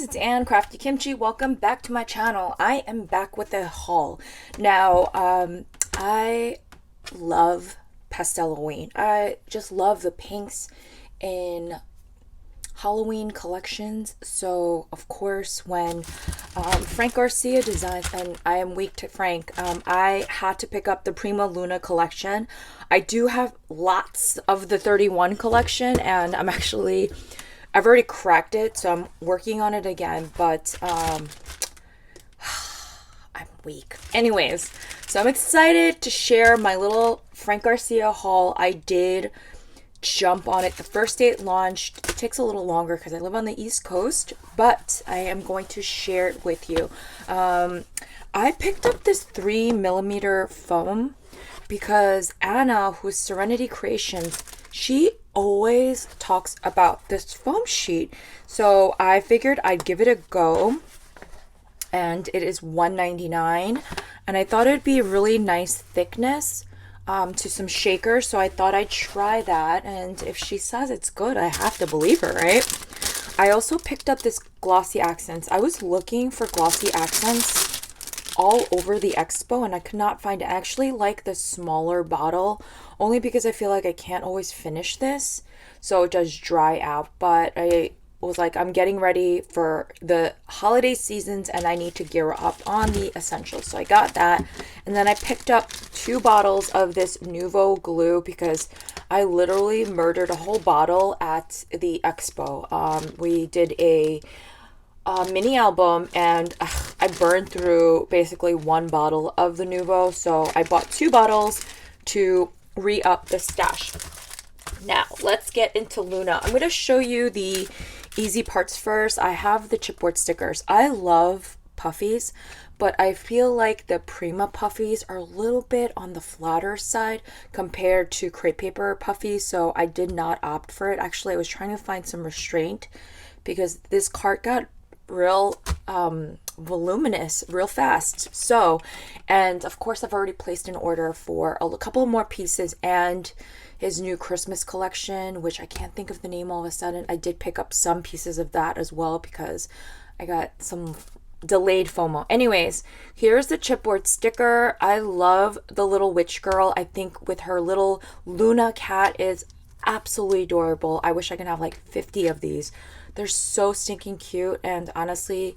it's Anne, Crafty Kimchi. Welcome back to my channel. I am back with a haul. Now, I love pastel Halloween. I just love the pinks in Halloween collections. So, of course, when Frank Garcia designs, and I am weak to Frank, I had to pick up the Prima Luna collection. I do have lots of the 31 collection, and I've already cracked it, so I'm working on it again, but I'm weak. Anyways, so I'm excited to share my little Frank Garcia haul. I did jump on it the first day it launched. It takes a little longer because I live on the East Coast, but I am going to share it with you. I picked up this 3mm foam because Anna, who's Serenity Creations, she always talks about this foam sheet. So I figured I'd give it a go, and it is $1.99, and I thought it'd be a really nice thickness to some shakers, so I thought I'd try that, and if she says it's good, I have to believe her, right? I also picked up this Glossy Accents. I was looking for Glossy Accents all over the expo and I could not find it. I actually like the smaller bottle only because I feel like I can't always finish this, so it does dry out. But I was like, I'm getting ready for the holiday seasons and I need to gear up on the essentials, so I got that. And then I picked up 2 bottles of this Nuvo Glue because I literally murdered a whole bottle at the expo. We did a mini album, and I burned through basically 1 bottle of the Nuvo, so I bought 2 bottles to re-up the stash. Now let's get into Luna. I'm going to show you the easy parts first. I have the chipboard stickers. I love puffies, but I feel like the Prima puffies are a little bit on the flatter side compared to crepe paper puffies, so I did not opt for it. Actually, I was trying to find some restraint because this cart got real voluminous real fast. So, and of course I've already placed an order for a couple more pieces and his new Christmas collection, which I can't think of the name all of a sudden. I did pick up some pieces of that as well because I got some delayed FOMO. Anyways, here's the chipboard sticker. I love the little witch girl. I think with her little Luna cat is absolutely adorable. I wish I could have like 50 of these. They're so stinking cute, and honestly,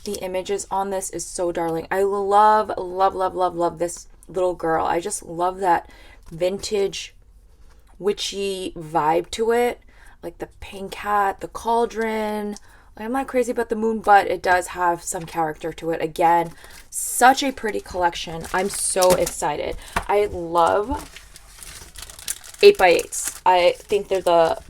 the images on this is so darling. I love, love, love, love, love this little girl. I just love that vintage witchy vibe to it, like the pink hat, the cauldron. I'm not crazy about the moon, but it does have some character to it. Again, such a pretty collection. I'm so excited. I love 8x8s. I think they're the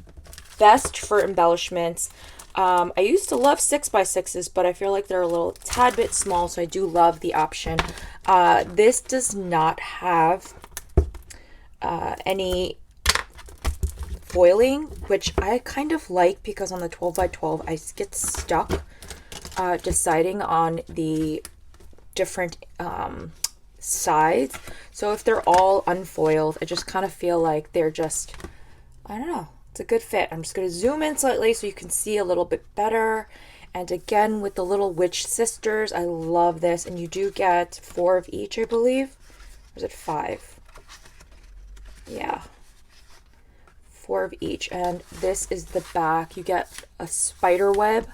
best for embellishments. I used to love 6x6s, but I feel like they're a little tad bit small, so I do love the option. This does not have any foiling, which I kind of like because on the 12x12 I get stuck deciding on the different sides. So if they're all unfoiled, I just kind of feel like they're just, I don't know, it's a good fit. I'm just going to zoom in slightly so you can see a little bit better. And again, with the little witch sisters, I love this. And you do get 4 of each, I believe. Or is it 5? Yeah. 4 of each. And this is the back. You get a spider web,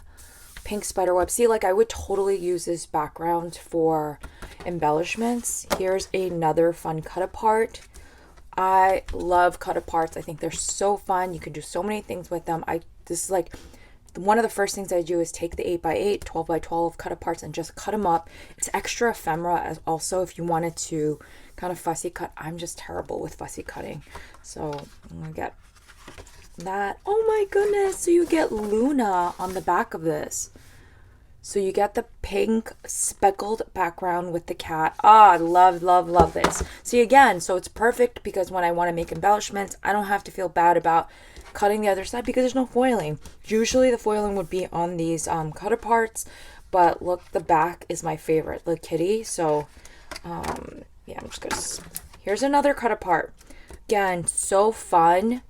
pink spider web. See, like I would totally use this background for embellishments. Here's another fun cut apart. I love cut aparts. I think they're so fun. You can do so many things with them. This is like one of the first things I do is take the 8x8, 12x12 cut aparts and just cut them up. It's extra ephemera as also if you wanted to kind of fussy cut. I'm just terrible with fussy cutting. So I'm gonna get that. Oh my goodness. So you get Luna on the back of this. So you get the pink speckled background with the cat. Ah, I love, love, love this. See, again, so it's perfect because when I want to make embellishments, I don't have to feel bad about cutting the other side because there's no foiling. Usually the foiling would be on these cut aparts, but look, the back is my favorite, the kitty. So, yeah, I'm just going to, here's another cut apart. Again, so fun.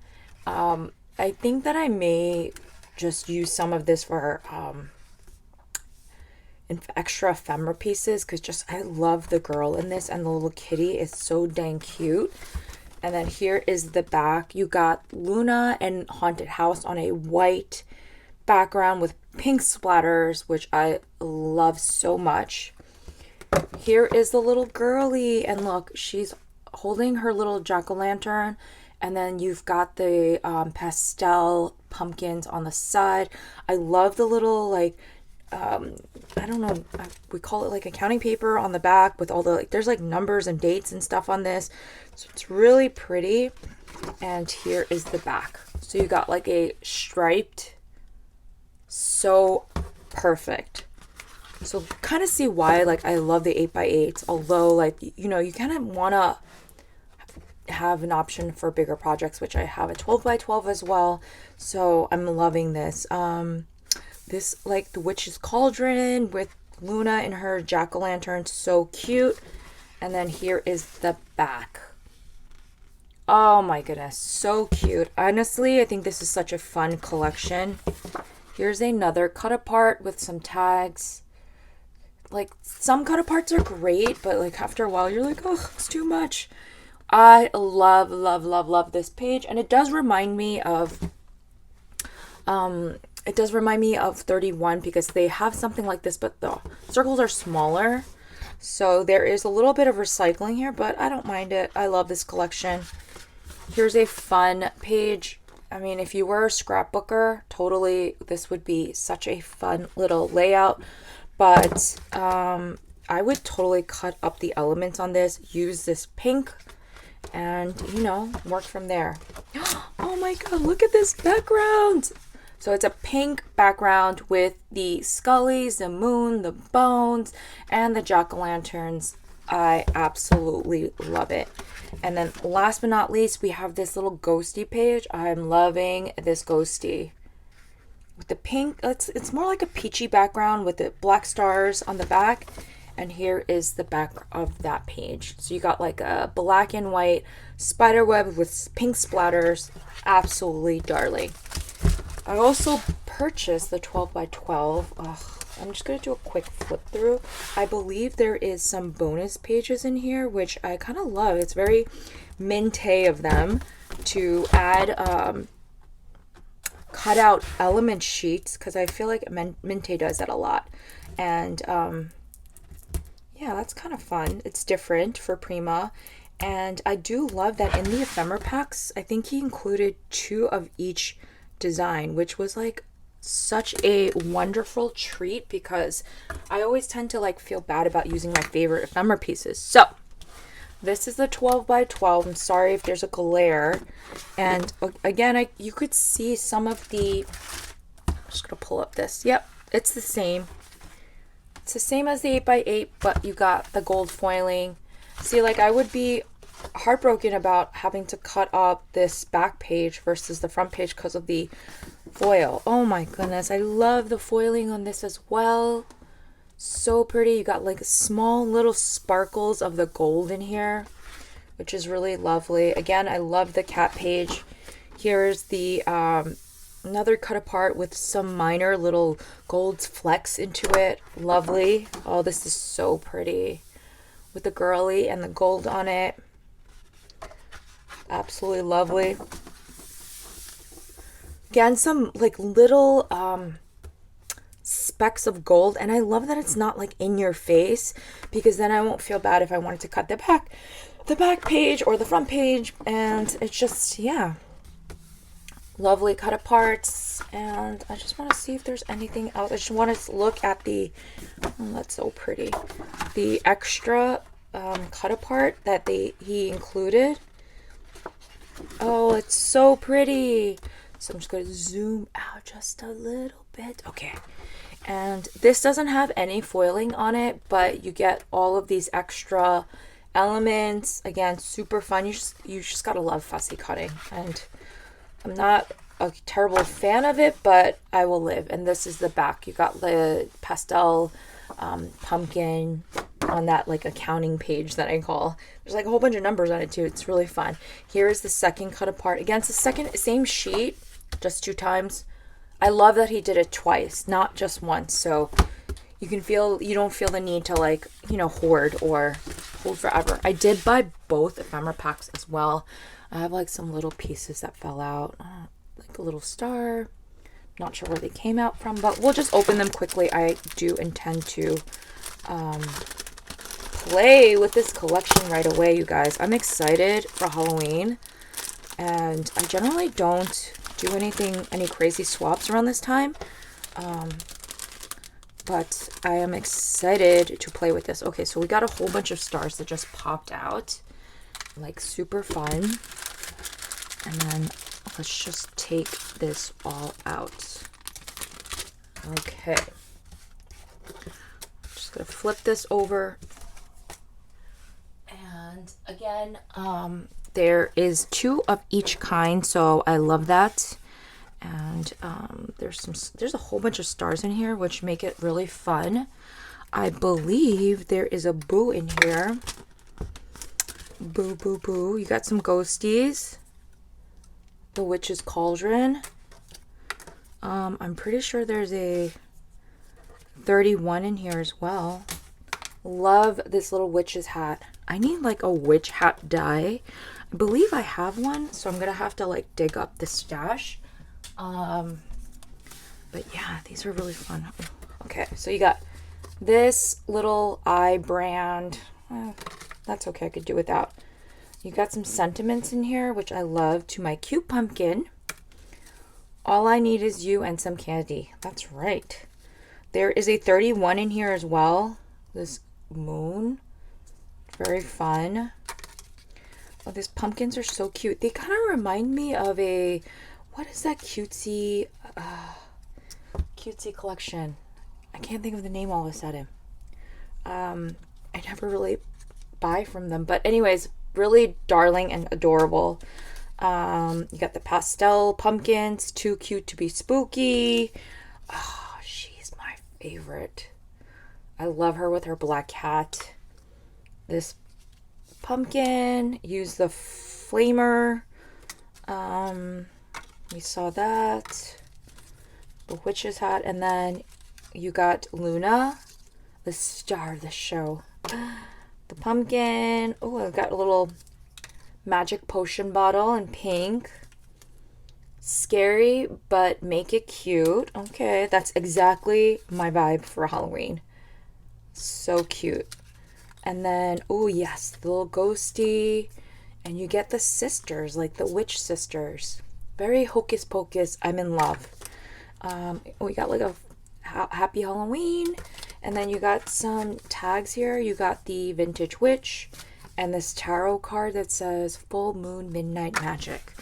I think that I may just use some of this for extra ephemera pieces because just I love the girl in this, and the little kitty is so dang cute. And then here is the back. You got Luna and Haunted House on a white background with pink splatters, which I love so much. Here is the little girly, and look, she's holding her little jack-o'-lantern, and then you've got the pastel pumpkins on the side. I love the little, like, I don't know, we call it like accounting paper on the back with all the, like, there's like numbers and dates and stuff on this. So it's really pretty. And here is the back. So you got like a striped, so perfect. So kind of see why, like, I love the 8x8s, although, like, you know, you kind of want to have an option for bigger projects, which I have a 12x12 as well. So I'm loving this. This, like, the witch's cauldron with Luna in her jack-o'-lantern, so cute. And then here is the back. Oh my goodness, so cute. Honestly, I think this is such a fun collection. Here's another cut apart with some tags. Like, some cut aparts are great, but like after a while you're like, oh, it's too much. I love, love, love, love this page, and it does remind me of 31 because they have something like this, but the circles are smaller. So there is a little bit of recycling here, but I don't mind it. I love this collection. Here's a fun page. I mean, if you were a scrapbooker, totally, this would be such a fun little layout. But I would totally cut up the elements on this, use this pink, and, you know, work from there. Oh my god, look at this background! So it's a pink background with the scullies, the moon, the bones, and the jack-o'-lanterns. I absolutely love it. And then last but not least, we have this little ghosty page. I'm loving this ghosty. With the pink, it's more like a peachy background with the black stars on the back. And here is the back of that page. So you got like a black and white spider web with pink splatters. Absolutely darling. I also purchased the 12x12. I'm just going to do a quick flip through. I believe there is some bonus pages in here, which I kind of love. It's very Minte of them to add cut out element sheets, because I feel like Minte does that a lot. And yeah, that's kind of fun. It's different for Prima. And I do love that in the ephemera packs, I think he included 2 of each design, which was like such a wonderful treat, because I always tend to like feel bad about using my favorite ephemera pieces. So this is the 12x12. I'm sorry if there's a glare. And again, you could see some of the, I'm just gonna pull up this. Yep, it's the same. It's the same as the 8x8, but you got the gold foiling. See, like, I would be heartbroken about having to cut up this back page versus the front page because of the foil. Oh my goodness, I love the foiling on this as well. So pretty. You got like small little sparkles of the gold in here, which is really lovely. Again, I love the cat page. Here's the another cut apart with some minor little gold flecks into it. Lovely. Oh, this is so pretty with the girly and the gold on it. Absolutely lovely. Again, some like little specks of gold, and I love that it's not like in your face, because then I won't feel bad if I wanted to cut the back page or the front page. And it's just, yeah, lovely cut aparts. And I just want to see if there's anything else. I just want to look at the, oh, that's so pretty, the extra cut apart that he included. Oh, it's so pretty. So I'm just going to zoom out just a little bit. Okay. And this doesn't have any foiling on it, but you get all of these extra elements. Again, super fun. You just got to love fussy cutting. And I'm not a terrible fan of it, but I will live. And this is the back. You got the pastel pumpkin on that like accounting page that I call. There's like a whole bunch of numbers on it too. It's really fun. Here is the second cut apart. Again, it's the same sheet, just 2 times. I love that he did it twice, not just once. So you don't feel the need to like, hoard or hold forever. I did buy both ephemera packs as well. I have like some little pieces that fell out, like a little star. Not sure where they came out from, but we'll just open them quickly. I do intend to play with this collection right away, you guys. I'm excited for Halloween, and I generally don't do any crazy swaps around this time, but I am excited to play with this. Okay, so we got a whole bunch of stars that just popped out, like super fun. And then let's just take this all out. Okay, just gonna flip this over. And again, there is 2 of each kind, so I love that. And there's a whole bunch of stars in here, which make it really fun. I believe there is a boo in here. Boo, boo, boo. You got some ghosties. The Witch's Cauldron. I'm pretty sure there's a 31 in here as well. Love this little witch's hat. I need like a witch hat die. I believe I have one, so I'm gonna have to like dig up the stash. But yeah, these are really fun. Okay, so you got this little eye brand. That's okay, I could do without. You got some sentiments in here, which I love. To my cute pumpkin. All I need is you and some candy. That's right. There is a 31 in here as well. This moon. Very fun. Oh, these pumpkins are so cute. They kind of remind me of a... What is that cutesy collection? I can't think of the name all of a sudden. I never really buy from them. But anyways, really darling and adorable. You got the pastel pumpkins, too cute to be spooky. Oh, she's my favorite. I love her with her black hat. This pumpkin, use the flamer. We saw that. The witch's hat, and then you got Luna, the star of the show. The pumpkin. Oh, I've got a little magic potion bottle in pink. Scary, but make it cute. Okay, that's exactly my vibe for Halloween. So cute. And then, oh yes, the little ghosty. And you get the sisters, like the witch sisters. Very hocus pocus. I'm in love. We got like a happy Halloween. And then you got some tags here. You got the vintage witch and this tarot card that says full moon midnight magic.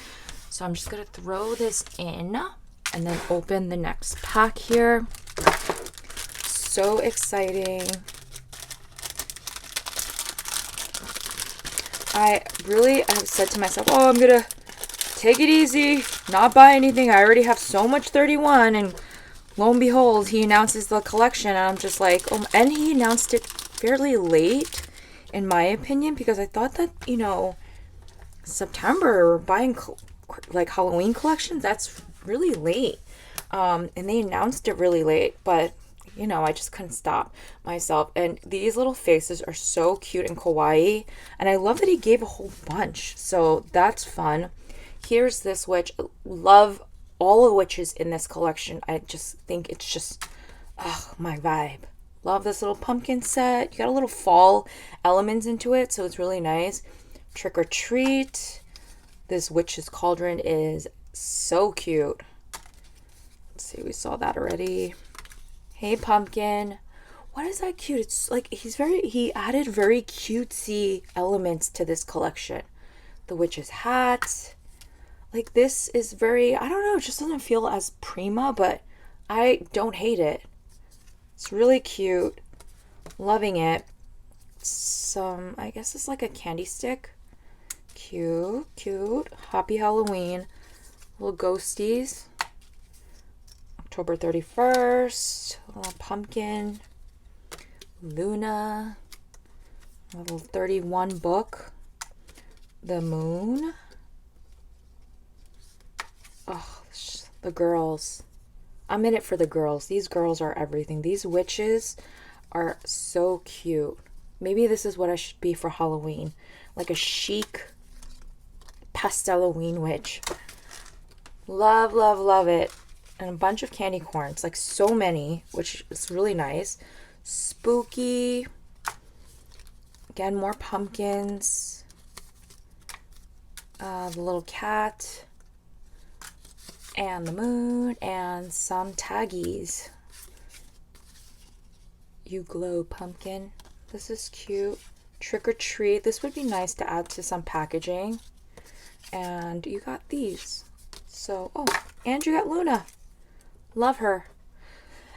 So I'm just going to throw this in and then open the next pack here. So exciting. I really have said to myself, oh, I'm going to take it easy, not buy anything. I already have so much 31. And lo and behold, he announces the collection. And I'm just like, oh, and he announced it fairly late, in my opinion, because I thought that, September, buying like Halloween collections, that's really late. And they announced it really late, but I just couldn't stop myself. And these little faces are so cute and kawaii. And I love that he gave a whole bunch. So that's fun. Here's this witch. Love all the witches in this collection. I just think it's just, my vibe. Love this little pumpkin set. You got a little fall elements into it, so it's really nice. Trick or treat. This witch's cauldron is so cute. Let's see, we saw that already. Hey, pumpkin. What is that cute? It's like he added very cutesy elements to this collection. The witch's hat. Like, this is very, I don't know, it just doesn't feel as Prima, but I don't hate it. It's really cute. Loving it. I guess it's like a candy stick. Cute, cute. Happy Halloween. Little ghosties. October 31st. A little pumpkin. Luna. A little 31 book. The moon. Oh, the girls. I'm in it for the girls. These girls are everything. These witches are so cute. Maybe this is what I should be for Halloween. Like a chic pastel Halloween witch. Love, love, love it. And a bunch of candy corns. Like so many, which is really nice. Spooky. Again, more pumpkins. The little cat. And the moon. And some taggies. You glow pumpkin. This is cute. Trick or treat. This would be nice to add to some packaging. And you got these. So, oh, and you got Luna. Love her.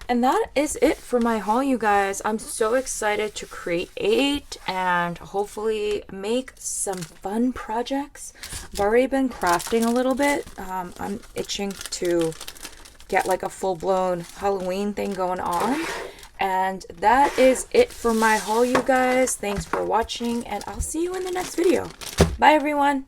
And that is it for my haul, you guys. I'm so excited to create and hopefully make some fun projects. I've already been crafting a little bit. I'm itching to get like a full-blown Halloween thing going on. And that is it for my haul, you guys. Thanks for watching, and I'll see you in the next video. Bye, everyone.